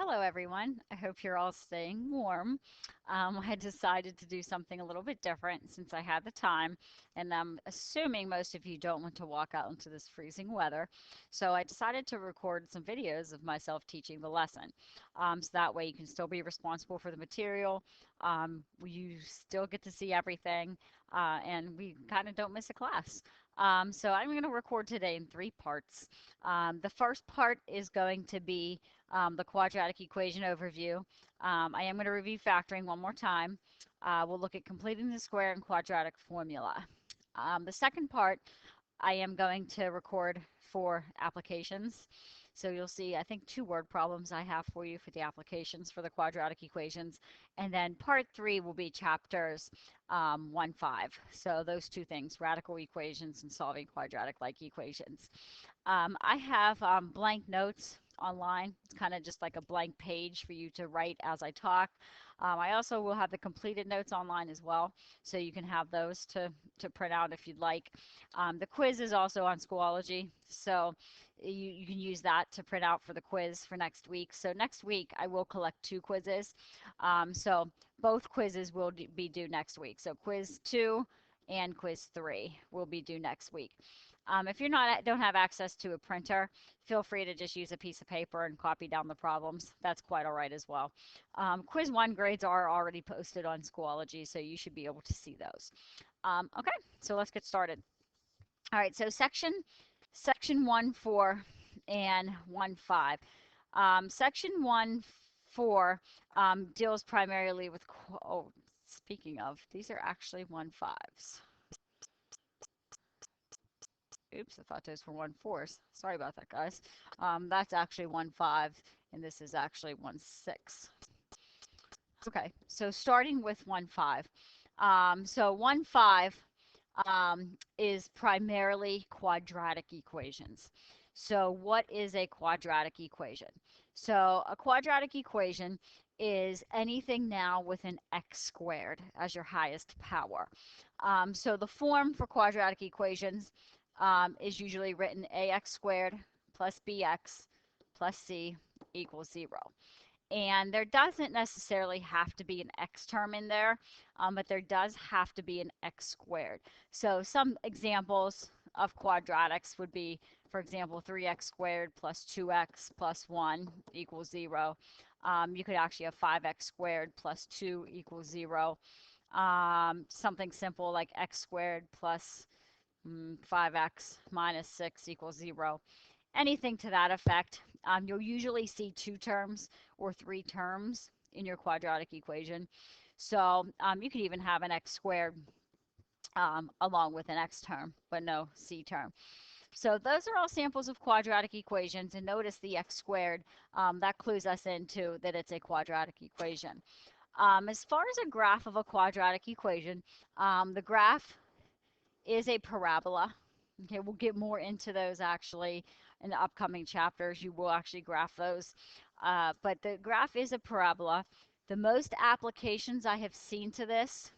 Hello, everyone. I hope you're all staying warm. I decided to do something a little bit different since I had the time, and I'm assuming most of you don't want to walk out into this freezing weather. So I decided to record some videos of myself teaching the lesson. So that way you can still be responsible for the material. You still get to see everything, and we kind of don't miss a class. So I'm going to record today in three parts. The first part is going to be the quadratic equation overview. I am going to review factoring one more time. We'll look at completing the square and quadratic formula. The second part, I am going to record for applications. So you'll see, I think, two word problems I have for you for the applications for the quadratic equations. And then part 3 will be chapters 1, 5. So those two things, radical equations and solving quadratic-like equations. I have blank notes online. It's kind of just like a blank page for you to write as I talk. I also will have the completed notes online as well, so you can have those to print out if you'd like. The quiz is also on Schoology, so you can use that to print out for the quiz for next week. So next week I will collect 2 quizzes. So both quizzes will be due next week. So quiz 2 and quiz 3 will be due next week. If you're don't have access to a printer, feel free to just use a piece of paper and copy down the problems. That's quite all right as well. Quiz 1 grades are already posted on Schoology, so you should be able to see those. Okay, so let's get started. All right, so section 1.4 and 1.5. Section 1.4 deals primarily with, speaking of, these are actually 1.5s. Oops, I thought those were 1.4s. Sorry about that, guys. That's actually 1.5, and this is actually 1.6. Okay, so starting with 1.5. So 1.5 is primarily quadratic equations. So what is a quadratic equation? So a quadratic equation is anything now with an x squared as your highest power. So the form for quadratic equations is usually written ax squared plus bx plus c equals 0. And there doesn't necessarily have to be an x term in there, but there does have to be an x squared. So some examples of quadratics would be, for example, 3x squared plus 2x plus 1 equals 0. You could actually have 5x squared plus 2 equals 0. Something simple like x squared plus 5x minus 6 equals 0. Anything to that effect. You'll usually see 2 terms or 3 terms in your quadratic equation. So you could even have an x squared along with an x term, but no c term. So those are all samples of quadratic equations, and notice the x squared, that clues us into that it's a quadratic equation. As far as a graph of a quadratic equation, the graph is a parabola. Okay, we'll get more into those actually in the upcoming chapters. You will actually graph those. But the graph is a parabola. The most applications I have seen to this,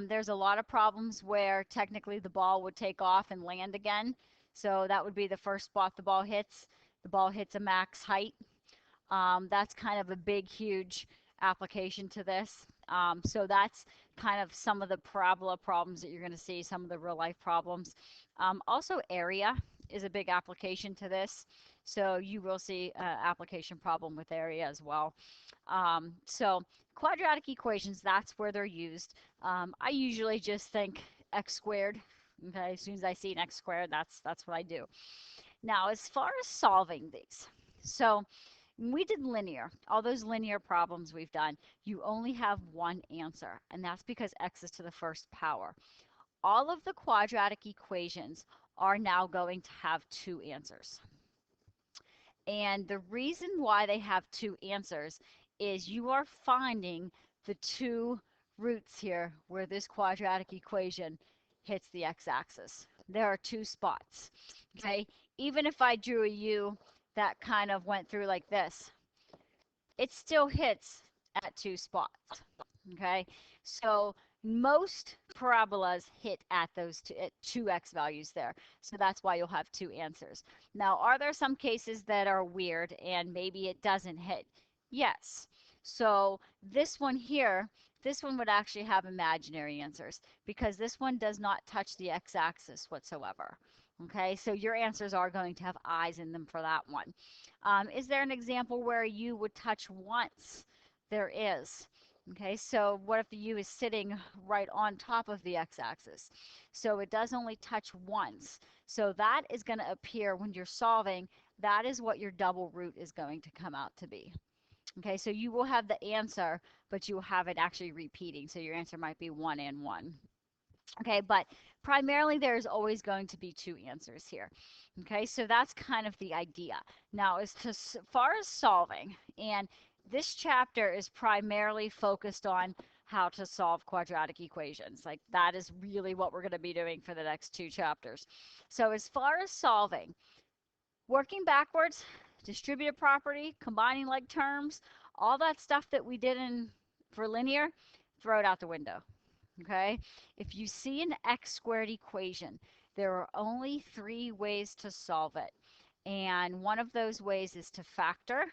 there's a lot of problems where technically the ball would take off and land again. So that would be the first spot the ball hits. The ball hits a max height. That's kind of a big, huge application to this. So that's kind of some of the parabola problems that you're going to see, some of the real life problems. Also area is a big application to this. So you will see an application problem with area as well. So quadratic equations, that's where they're used. I usually just think x squared. Okay, as soon as I see an x squared, that's what I do. Now, as far as solving these, so we did linear, all those linear problems we've done, you only have one answer, and that's because x is to the first power. All of the quadratic equations are now going to have 2 answers. And the reason why they have 2 answers is you are finding the 2 roots here where this quadratic equation hits the x-axis. There are 2 spots. Okay, even if I drew a U that kind of went through like this, it still hits at 2 spots. Okay, so most parabolas hit at those 2 x values there. So that's why you'll have 2 answers. Now, are there some cases that are weird and maybe it doesn't hit Yes. So this one here, this one would actually have imaginary answers because this one does not touch the x-axis whatsoever. Okay, so your answers are going to have eyes in them for that one. Is there an example where you would touch once? There is. Okay, so what if the u is sitting right on top of the x-axis? So it does only touch once. So that is going to appear when you're solving. That is what your double root is going to come out to be. Okay, so you will have the answer, but you will have it actually repeating. So your answer might be 1 and 1. Okay, but primarily there's always going to be two answers here. Okay, so that's kind of the idea. Now, as far as solving, and this chapter is primarily focused on how to solve quadratic equations. Like that is really what we're going to be doing for the next two chapters. So as far as solving, working backwards, distributive property, combining like terms, all that stuff that we did for linear, throw it out the window. Okay? If you see an x squared equation, there are only three ways to solve it. And one of those ways is to factor.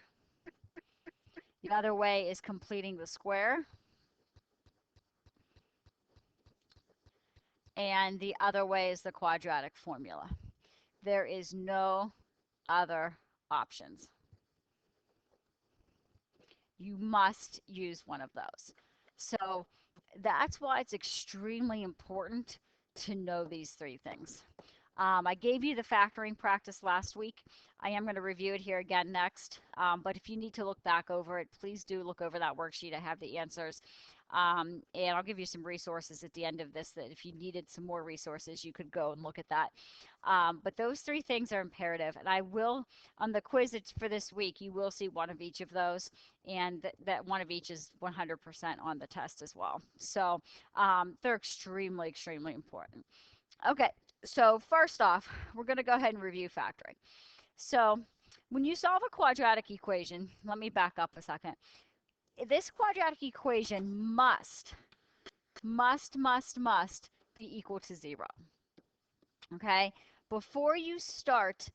The other way is completing the square. And the other way is the quadratic formula. There is no other options. You must use one of those. So that's why it's extremely important to know these three things. I gave you the factoring practice last week. I am going to review it here again next. But if you need to look back over it, please do look over that worksheet. I have the answers. And I'll give you some resources at the end of this that if you needed some more resources, you could go and look at that. But those three things are imperative. And I will, on the quiz for this week, you will see one of each of those. And that one of each is 100% on the test as well. So they're extremely, extremely important. Okay, so first off, we're going to go ahead and review factoring. So when you solve a quadratic equation, let me back up a second. This quadratic equation must be equal to 0. Okay? Before you start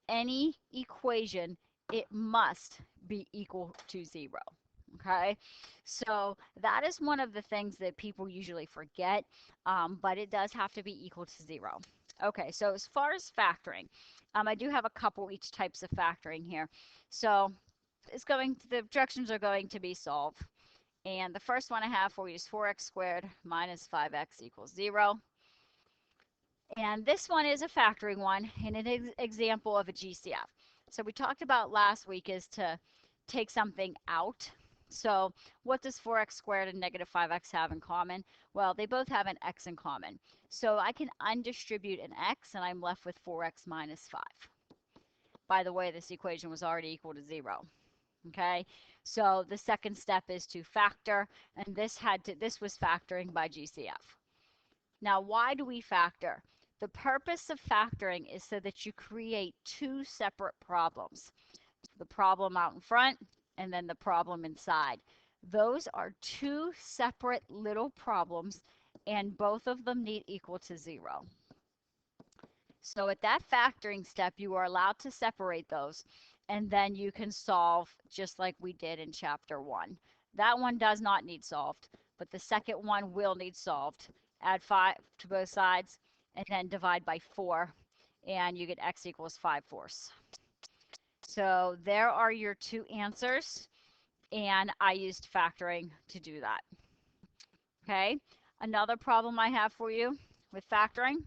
any equation, it must be equal to 0. Okay? So that is one of the things that people usually forget, but it does have to be equal to 0. Okay, so as far as factoring, I do have a couple each types of factoring here. So the directions are going to be solve. And the first one I have for you is 4x squared minus 5x equals 0. And this one is a factoring one and an example of a GCF. So we talked about last week is to take something out. So what does 4x squared and negative 5x have in common? Well, they both have an x in common. So I can undistribute an x and I'm left with 4x minus 5. By the way, this equation was already equal to 0. Okay, so the second step is to factor, and this was factoring by GCF. Now, why do we factor? The purpose of factoring is so that you create two separate problems. The problem out in front and then the problem inside. Those are two separate little problems, and both of them need equal to 0. So at that factoring step, you are allowed to separate those, and then you can solve just like we did in chapter 1. That one does not need solved, but the second one will need solved. Add 5 to both sides, and then divide by 4, and you get x equals 5/4. So there are your two answers, and I used factoring to do that. Okay, another problem I have for you with factoring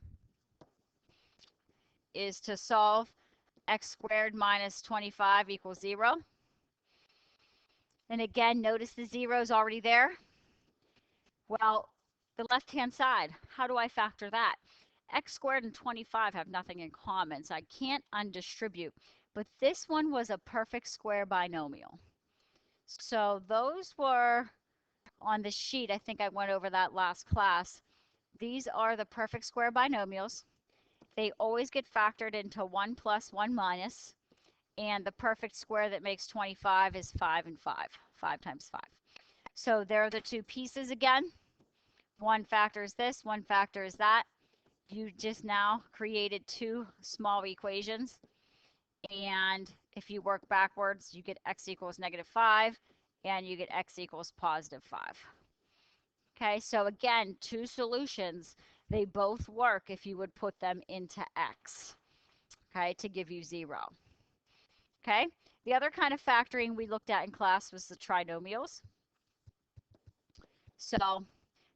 is to solve x squared minus 25 equals 0. And again, notice the 0 is already there. Well, the left-hand side, how do I factor that? X squared and 25 have nothing in common, so I can't undistribute. But this one was a perfect square binomial. So those were on the sheet. I think I went over that last class. These are the perfect square binomials. They always get factored into 1 plus 1 minus. And the perfect square that makes 25 is 5 and 5. 5 times 5. So there are the two pieces again. One factor is this, one factor is that. You just now created two small equations. And if you work backwards, you get x equals negative 5. and you get x equals positive 5. Okay, so again, two solutions. They both work if you would put them into x, okay, to give you 0. Okay, the other kind of factoring we looked at in class was the trinomials. So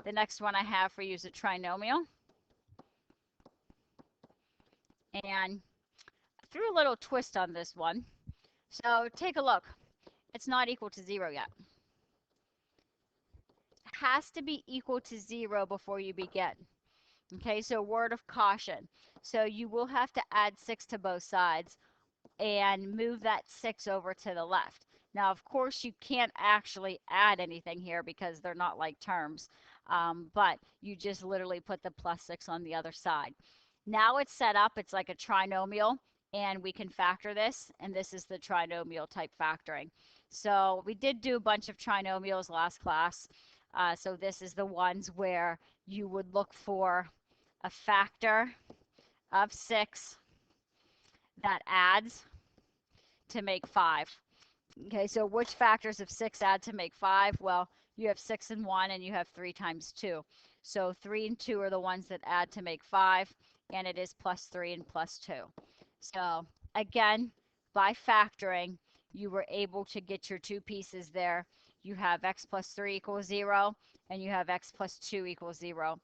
the next one I have for you is a trinomial. And I threw a little twist on this one. So take a look. It's not equal to 0 yet. It has to be equal to 0 before you begin. Okay, so word of caution. So you will have to add 6 to both sides and move that 6 over to the left. Now, of course, you can't actually add anything here because they're not like terms, but you just literally put the plus 6 on the other side. Now it's set up, it's like a trinomial, and we can factor this, and this is the trinomial type factoring. So we did do a bunch of trinomials last class. So this is the ones where you would look for a factor of 6 that adds to make 5. Okay, so which factors of 6 add to make 5? Well, you have 6 and 1, and you have 3 times 2. So 3 and 2 are the ones that add to make 5, and it is plus 3 and plus 2. So again, by factoring, you were able to get your two pieces there. You have x plus 3 equals 0, and you have x plus 2 equals 0.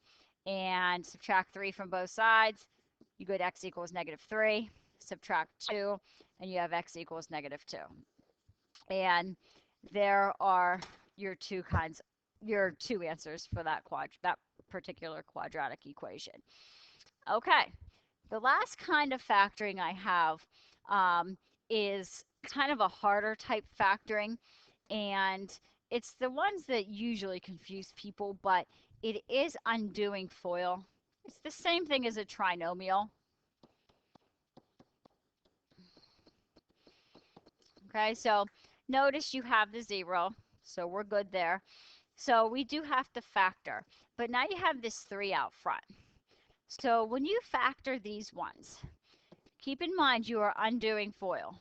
And subtract 3 from both sides, you get x equals negative 3. Subtract 2, and you have x equals negative 2. And there are your two answers for that particular quadratic equation. Okay, the last kind of factoring I have is kind of a harder type factoring, and it's the ones that usually confuse people, but it is undoing FOIL. It's the same thing as a trinomial. Okay, so notice you have the 0, so we're good there. So we do have to factor, but now you have this 3 out front. So when you factor these ones, keep in mind you are undoing FOIL.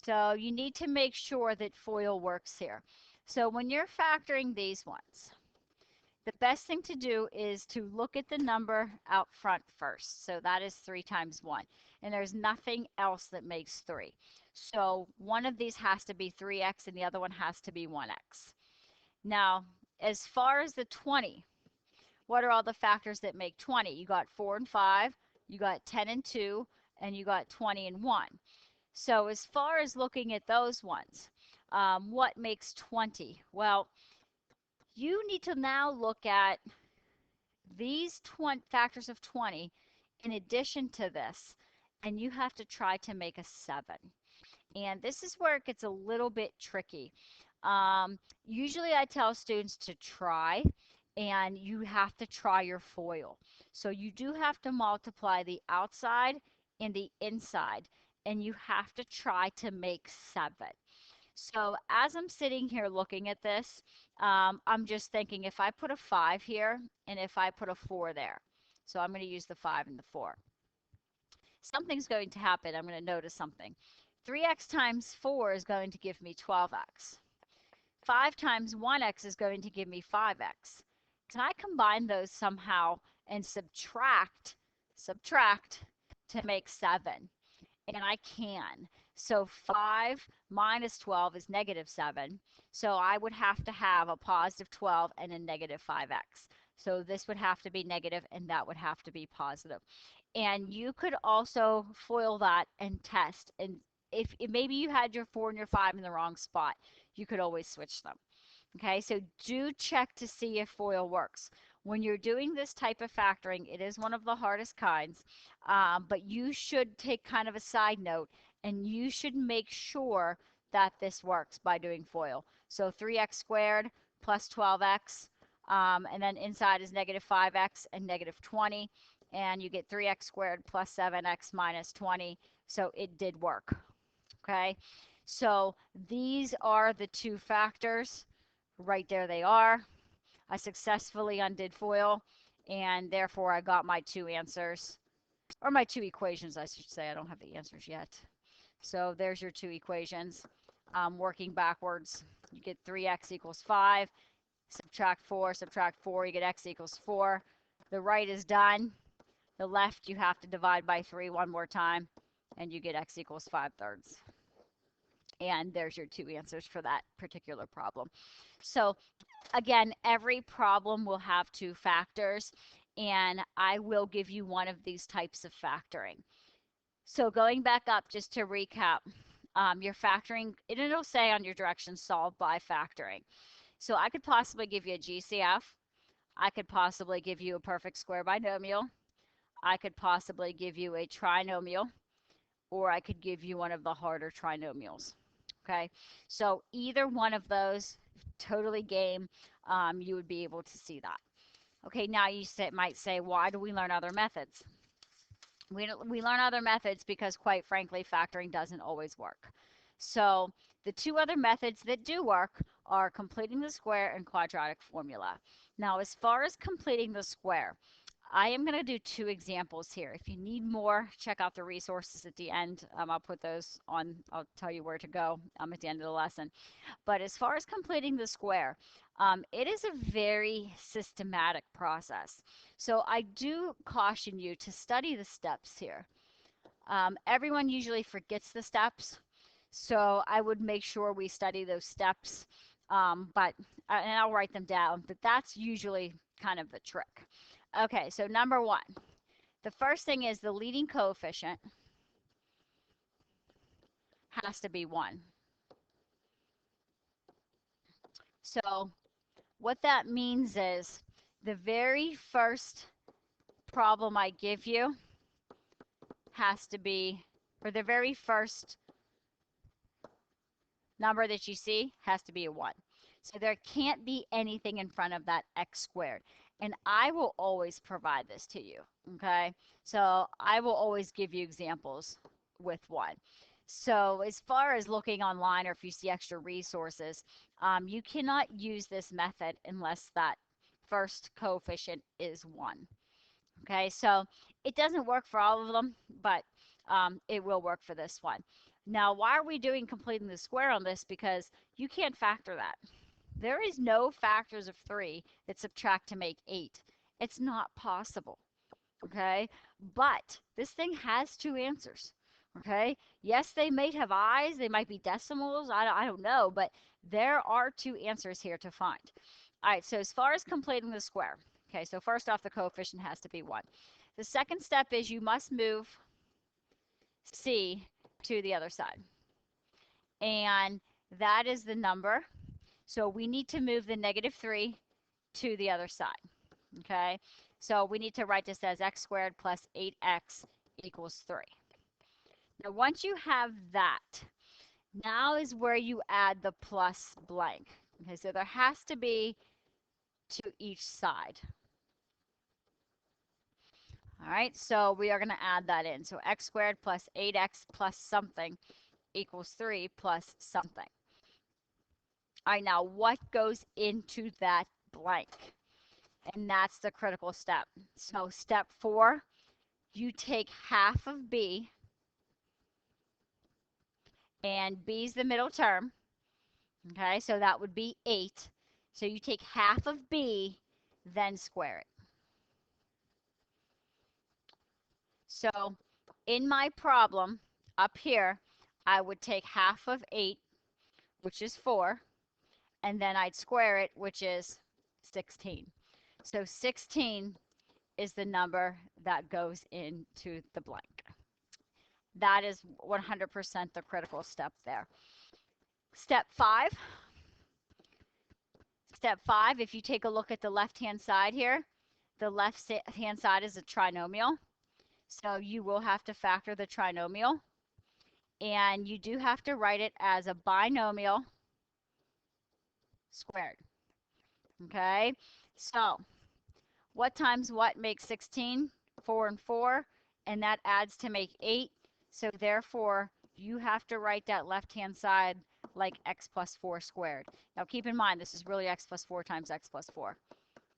So you need to make sure that FOIL works here. So when you're factoring these ones, the best thing to do is to look at the number out front first. So that is 3 times 1. And there's nothing else that makes 3. So one of these has to be 3x and the other one has to be 1x. Now, as far as the 20, what are all the factors that make 20? You got 4 and 5, you got 10 and 2, and you got 20 and 1. So as far as looking at those ones, what makes 20? Well, you need to now look at these factors of 20 in addition to this, and you have to try to make a 7. And this is where it gets a little bit tricky. Usually I tell students to try, and you have to try your FOIL. So you do have to multiply the outside and the inside, and you have to try to make 7. So as I'm sitting here looking at this, I'm just thinking if I put a 5 here and if I put a 4 there. So I'm going to use the 5 and the 4. Something's going to happen. I'm going to notice something. 3x times 4 is going to give me 12x. 5 times 1x is going to give me 5x. Can I combine those somehow and subtract to make 7? And I can. So 5 minus 12 is negative 7. So I would have to have a positive 12 and a negative 5x. So this would have to be negative and that would have to be positive. And you could also FOIL that and test. And if maybe you had your 4 and your 5 in the wrong spot, you could always switch them. Okay, so do check to see if FOIL works. When you're doing this type of factoring, it is one of the hardest kinds, but you should take kind of a side note and you should make sure that this works by doing FOIL. So 3x squared plus 12x, and then inside is negative 5x and negative 20, and you get 3x squared plus 7x minus 20, so it did work. Okay, so these are the two factors. Right there they are. I successfully undid FOIL, and therefore I got my two answers, or my two equations, I should say. I don't have the answers yet. So there's your two equations. working backwards. You get 3x equals 5. Subtract 4, you get x equals 4. The right is done. The left, you have to divide by 3 one more time, and you get x equals 5/3. And there's your two answers for that particular problem. So again, every problem will have two factors, and I will give you one of these types of factoring. So going back up, just to recap, your factoring, and it'll say on your directions, solve by factoring. So I could possibly give you a GCF. I could possibly give you a perfect square binomial. I could possibly give you a trinomial, or I could give you one of the harder trinomials. Okay, so either one of those, totally game, you would be able to see that. Okay, now you might say, why do we learn other methods? We learn other methods because, quite frankly, factoring doesn't always work. So the two other methods that do work are completing the square and quadratic formula. Now, as far as completing the square, I am going to do two examples here. If you need more, check out the resources at the end. I'll put those on. I'll tell you where to go at the end of the lesson. But as far as completing the square, it is a very systematic process. So I do caution you to study the steps here. Everyone usually forgets the steps, so I would make sure we study those steps. And I'll write them down, but that's usually kind of the trick. Okay, so number one, the first thing is the leading coefficient has to be 1. So what that means is the very first problem I give you has to be, or the very first number that you see has to be a 1. So there can't be anything in front of that x squared. And I will always provide this to you, okay? So I will always give you examples with 1. So as far as looking online, or if you see extra resources, you cannot use this method unless that first coefficient is 1. Okay, so it doesn't work for all of them, but it will work for this one. Now, why are we doing completing the square on this? Because you can't factor that. There is no factors of 3 that subtract to make 8. It's not possible, okay? But this thing has two answers, okay? Yes, they may have eyes. They might be decimals. I don't know, but there are two answers here to find. All right, so as far as completing the square, okay, so first off, the coefficient has to be 1. The second step is you must move C to the other side. And that is the number. So we need to move the -3 to the other side. Okay, so we need to write this as x squared plus 8x equals 3. Now, once you have that, now is where you add the plus blank. Okay, so there has to be to each side. All right, so we are going to add that in. So x squared plus 8x plus something equals 3 plus something. All right, now what goes into that blank? And that's the critical step. So step 4, you take half of b, and b is the middle term. Okay, so that would be 8. So you take half of b, then square it. So in my problem up here, I would take half of 8, which is 4, and then I'd square it, which is 16. So 16 is the number that goes into the blank. That is 100% the critical step there. Step 5. Step 5, if you take a look at the left-hand side here, the left-hand side is a trinomial. So you will have to factor the trinomial. And you do have to write it as a binomial squared. Okay, so what times what makes 16? 4 and 4, and that adds to make 8. So therefore, you have to write that left-hand side like x plus 4 squared. Now keep in mind, this is really x plus 4 times x plus 4.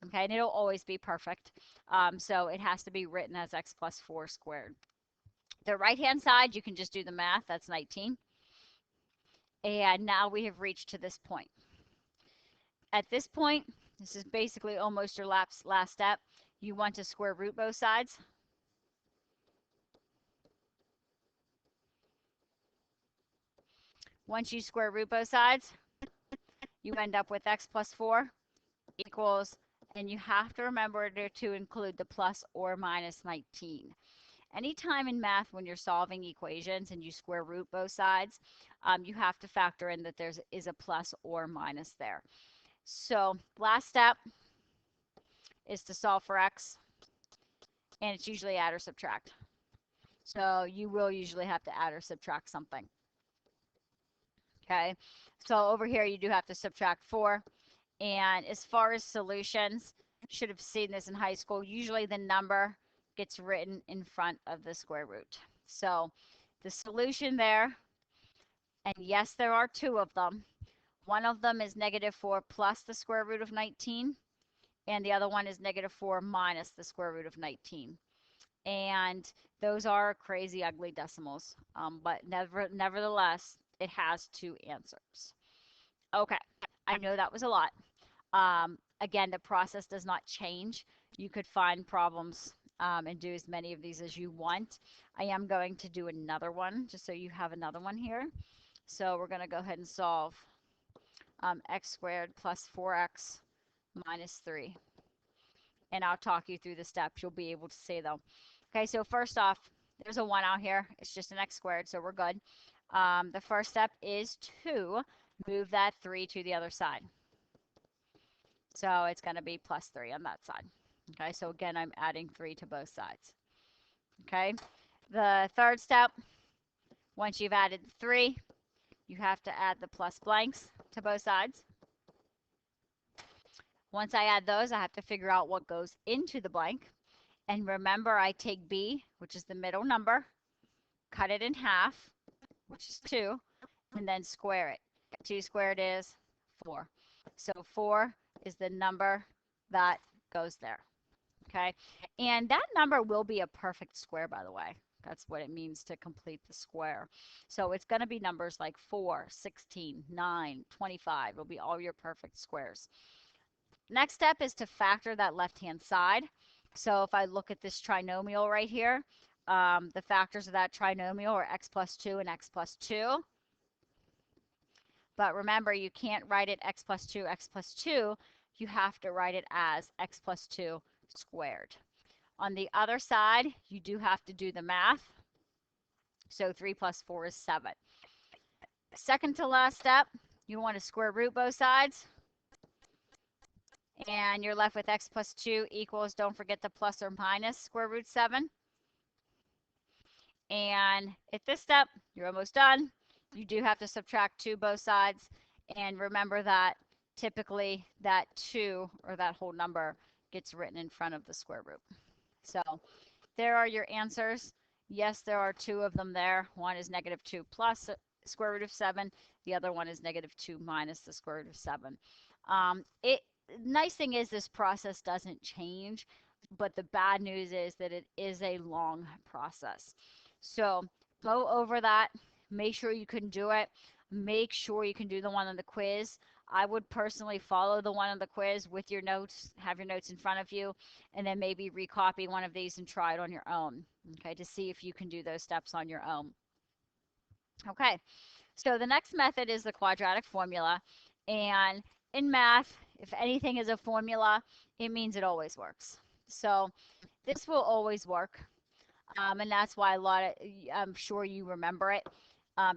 Okay, and it'll always be perfect. So it has to be written as x plus 4 squared. The right-hand side, you can just do the math. That's 19. And now we have reached to this point. At this point, this is basically almost your last step. You want to square root both sides. Once you square root both sides, you end up with x plus 4 equals, and you have to remember to include the plus or minus 19. Anytime in math when you're solving equations and you square root both sides, you have to factor in that there is a plus or minus there. So last step is to solve for x, and it's usually add or subtract. So you will usually have to add or subtract something. Okay, so over here you do have to subtract 4. And as far as solutions, should have seen this in high school, usually the number gets written in front of the square root. So the solution there, and yes, there are two of them. One of them is -4 plus the square root of 19, and the other one is -4 minus the square root of 19. And those are crazy ugly decimals, but nevertheless, it has two answers. Okay, I know that was a lot. Again, the process does not change. You could find problems and do as many of these as you want. I am going to do another one just so you have another one here. So we're going to go ahead and solve x squared plus 4x minus 3. And I'll talk you through the steps. You'll be able to see them. Okay, so first off, there's a 1 out here. It's just an x squared, so we're good. The first step is to move that 3 to the other side. So it's going to be plus 3 on that side. Okay, so again, I'm adding 3 to both sides. Okay, the third step, once you've added 3, you have to add the plus blanks to both sides. Once I add those, I have to figure out what goes into the blank. And remember, I take b, which is the middle number, cut it in half, which is 2, and then square it. 2 squared is 4. So 4 is the number that goes there. Okay, and that number will be a perfect square, by the way. That's what it means to complete the square. So it's going to be numbers like 4, 16, 9, 25. It'll be all your perfect squares. Next step is to factor that left-hand side. So if I look at this trinomial right here, the factors of that trinomial are x plus 2 and x plus 2. But remember, you can't write it x plus 2, x plus 2. You have to write it as x plus 2 squared. On the other side, you do have to do the math. So 3 plus 4 is 7. Second to last step, you want to square root both sides. And you're left with x plus 2 equals, don't forget the plus or minus square root 7. And at this step, you're almost done. You do have to subtract 2 both sides. And remember that typically that 2 or that whole number gets written in front of the square root. So there are your answers. Yes, there are 2 of them there. One is -2 plus square root of 7. The other one is -2 minus the square root of 7. Nice thing is this process doesn't change, but the bad news is that it is a long process. So go over that. Make sure you can do it. Make sure you can do the one on the quiz. I would personally follow the one on the quiz with your notes, have your notes in front of you, and then maybe recopy one of these and try it on your own, okay, to see if you can do those steps on your own. Okay, so the next method is the quadratic formula. And in math, if anything is a formula, it means it always works. So this will always work. And that's why I'm sure you remember it.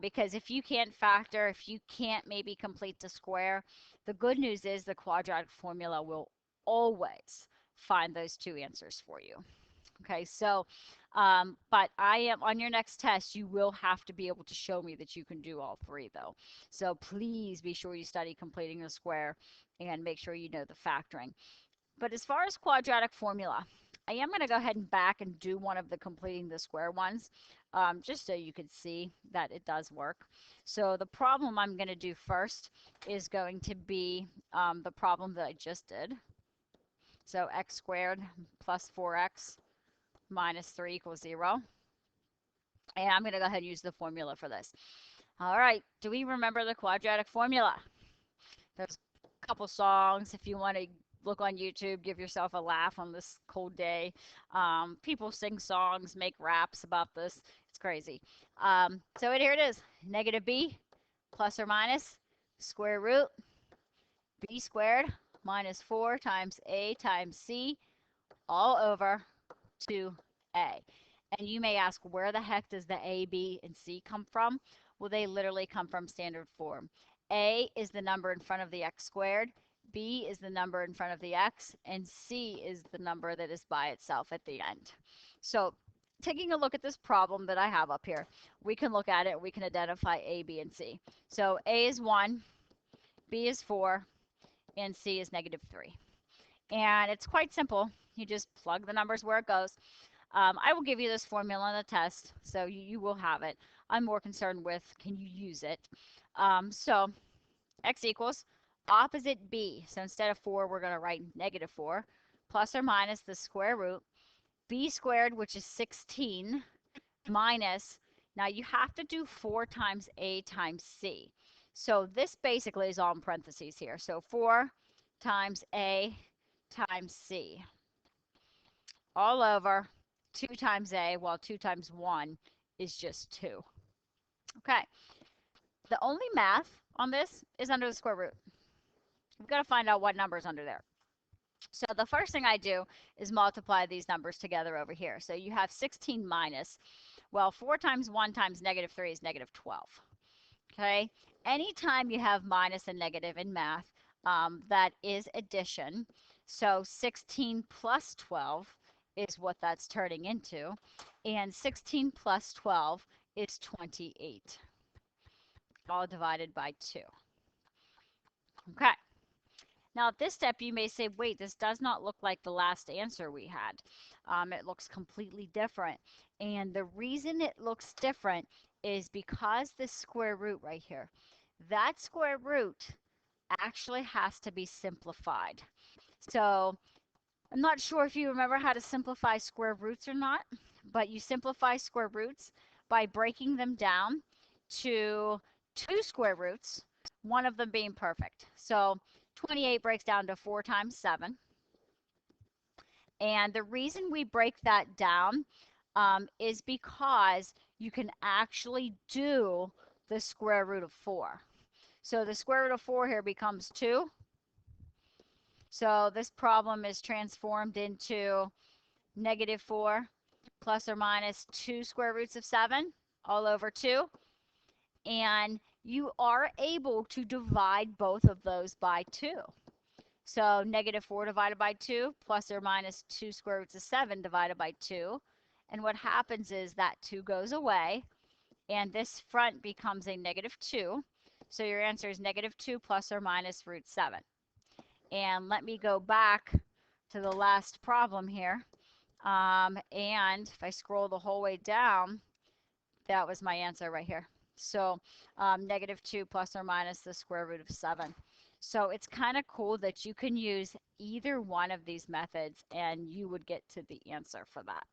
Because if you can't factor, if you can't maybe complete the square, the good news is the quadratic formula will always find those 2 answers for you. Okay, so, but on your next test, you will have to be able to show me that you can do all 3 though. So please be sure you study completing the square and make sure you know the factoring. But as far as quadratic formula, I am going to go ahead and back and do one of the completing the square ones, just so you can see that it does work. So the problem I'm going to do first is going to be the problem that I just did. So x squared plus 4x minus 3 equals 0. And I'm going to go ahead and use the formula for this. All right, do we remember the quadratic formula? There's a couple songs if you want to look on YouTube, give yourself a laugh on this cold day. People sing songs, make raps about this. It's crazy. So here it is, negative b plus or minus square root b squared minus 4 times a times c all over 2a. And you may ask, where the heck does the a, b, and c come from? Well, they literally come from standard form. A is the number in front of the x squared, b is the number in front of the x, and c is the number that is by itself at the end. So taking a look at this problem that I have up here, we can look at it, we can identify a, b, and c. So a is 1, b is 4, and c is negative 3. And it's quite simple. You just plug the numbers where it goes. I will give you this formula on the test, so you will have it. I'm more concerned with, can you use it? So x equals opposite b. So instead of 4, we're going to write negative 4, plus or minus the square root, b squared, which is 16, minus, now you have to do 4 times a times c. So this basically is all in parentheses here. So 4 times a times c all over 2 times a, while 2 times 1 is just 2. Okay, the only math on this is under the square root. We've got to find out what number is under there. So the first thing I do is multiply these numbers together over here. So you have 16 minus, well, 4 times 1 times negative 3 is negative 12. Okay, anytime you have minus and negative in math, that is addition. So 16 plus 12 is what that's turning into. And 16 plus 12 is 28, all divided by 2. Okay. Now at this step, you may say, wait, this does not look like the last answer we had. It looks completely different. And the reason it looks different is because this square root right here, that square root actually has to be simplified. So I'm not sure if you remember how to simplify square roots or not, but you simplify square roots by breaking them down to 2 square roots, one of them being perfect. So 28 breaks down to 4 times 7. And the reason we break that down is because you can actually do the square root of 4. So the square root of 4 here becomes 2. So this problem is transformed into negative 4 plus or minus 2 square roots of 7 all over 2. And you are able to divide both of those by 2. So negative 4 divided by 2 plus or minus 2 square roots of 7 divided by 2. And what happens is that 2 goes away, and this front becomes a negative 2. So your answer is negative 2 plus or minus root 7. And let me go back to the last problem here. And if I scroll the whole way down, that was my answer right here. So negative 2 plus or minus the square root of 7. So it's kind of cool that you can use either one of these methods and you would get to the answer for that.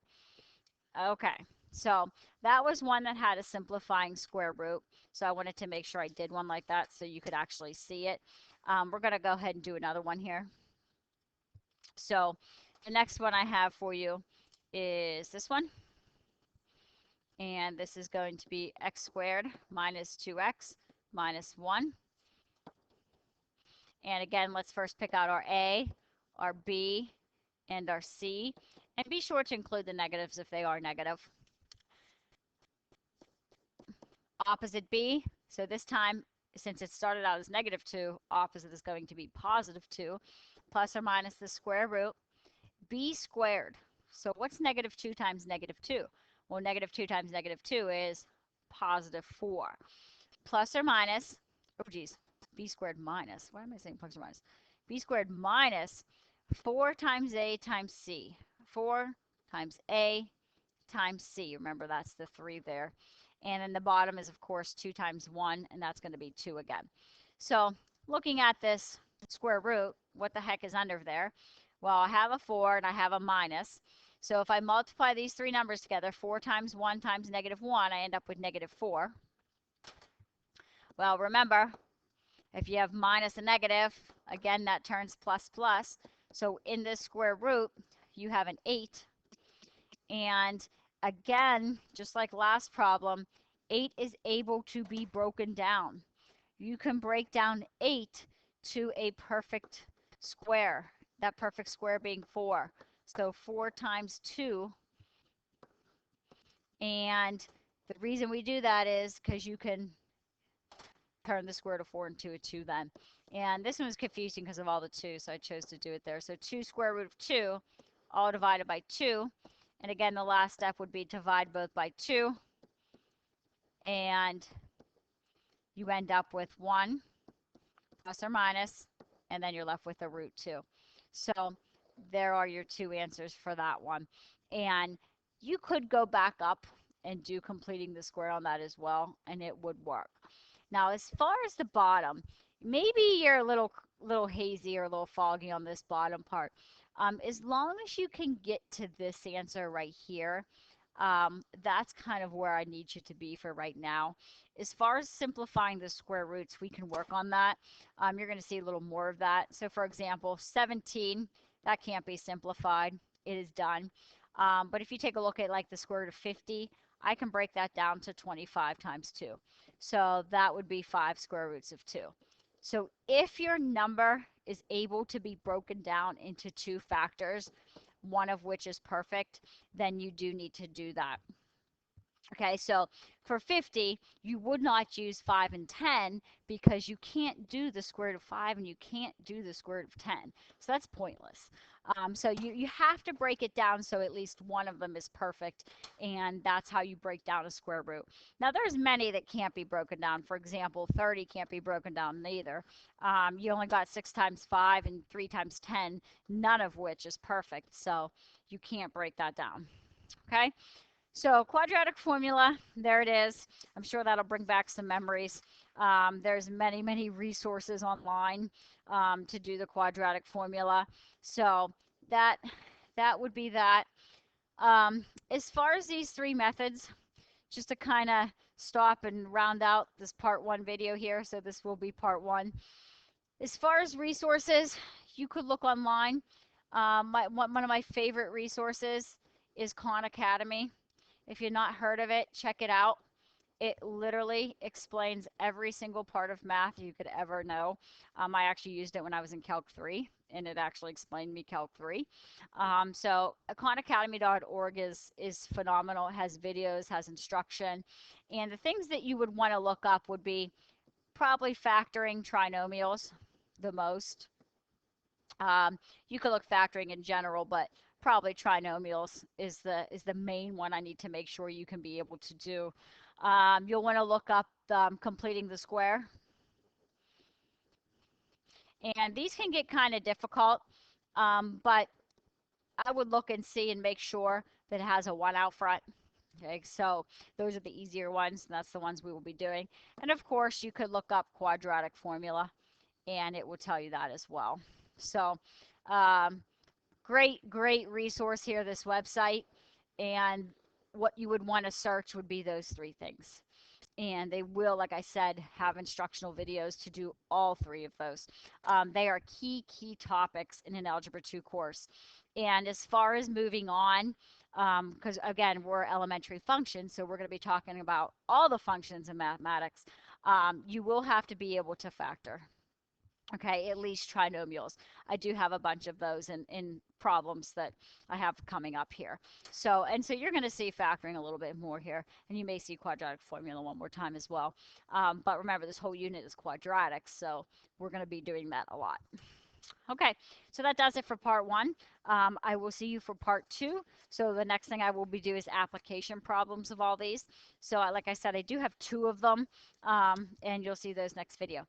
Okay, so that was one that had a simplifying square root. So I wanted to make sure I did one like that so you could actually see it. We're going to go ahead and do another one here. So the next one I have for you is this one. And this is going to be x squared minus 2x minus 1. And again, let's first pick out our a, our b, and our c. And be sure to include the negatives if they are negative. Opposite b, so this time, since it started out as negative 2, opposite is going to be positive 2, plus or minus the square root, b squared. So what's negative 2 times negative 2? Well, negative 2 times negative 2 is positive 4. Plus or minus, oh geez, b squared minus, why am I saying plus or minus? B squared minus 4 times a times c. 4 times a times c. Remember, that's the 3 there. And then the bottom is, of course, 2 times 1, and that's going to be 2 again. So looking at this square root, what the heck is under there? Well, I have a 4 and I have a minus. So if I multiply these 3 numbers together, 4 times 1 times negative 1, I end up with negative 4. Well, remember, if you have minus a negative, again, that turns plus plus. So in this square root, you have an 8. And again, just like last problem, 8 is able to be broken down. You can break down 8 to a perfect square, that perfect square being 4. So 4 times 2. And the reason we do that is because you can turn the square root of 4 into a 2 then. And this one was confusing because of all the 2, so I chose to do it there. So 2 square root of 2, all divided by 2. And again, the last step would be to divide both by 2. And you end up with 1 plus or minus, and then you're left with a root 2. So there are your 2 answers for that one. And you could go back up and do completing the square on that as well, and it would work. Now, as far as the bottom, maybe you're a little hazy or a little foggy on this bottom part. As long as you can get to this answer right here, that's kind of where I need you to be for right now. As far as simplifying the square roots, we can work on that. You're going to see a little more of that. So for example, 17, that can't be simplified. It is done. But if you take a look at like the square root of 50, I can break that down to 25 times 2. So that would be 5 square roots of 2. So if your number is able to be broken down into 2 factors, one of which is perfect, then you do need to do that. Okay, so for 50, you would not use 5 and 10 because you can't do the square root of 5 and you can't do the square root of 10. So that's pointless. So you have to break it down so at least one of them is perfect, and that's how you break down a square root. Now, there's many that can't be broken down. For example, 30 can't be broken down neither. You only got 6 times 5 and 3 times 10, none of which is perfect, so you can't break that down. Okay? So quadratic formula, there it is. I'm sure that'll bring back some memories. There's many, many resources online to do the quadratic formula. So that would be that. As far as these 3 methods, just to kind of stop and round out this part 1 video here. So this will be part 1. As far as resources, you could look online. One of my favorite resources is Khan Academy. If you've not heard of it, check it out. It literally explains every single part of math you could ever know. I actually used it when I was in Calc 3, and it actually explained me Calc 3. So khanacademy.org is phenomenal. It has videos, has instruction. And the things that you would want to look up would be probably factoring trinomials the most. You could look factoring in general, but probably trinomials is the main one I need to make sure you can be able to do. You'll want to look up completing the square. And these can get kind of difficult, but I would look and see and make sure that it has a 1 out front. Okay, so those are the easier ones, and that's the ones we will be doing. And of course, you could look up quadratic formula, and it will tell you that as well. So great resource here, this website. And what you would want to search would be those 3 things. And they will, like I said, have instructional videos to do all 3 of those. They are key topics in an Algebra 2 course. And as far as moving on, because again, we're elementary functions, so we're going to be talking about all the functions in mathematics, you will have to be able to factor. Okay, at least trinomials. I do have a bunch of those in problems that I have coming up here. So you're going to see factoring a little bit more here, and you may see quadratic formula one more time as well. But remember, this whole unit is quadratic, so we're going to be doing that a lot. Okay, so that does it for part 1. I will see you for part 2. So the next thing I will be doing is application problems of all these. So like I said, I do have 2 of them, and you'll see those next video.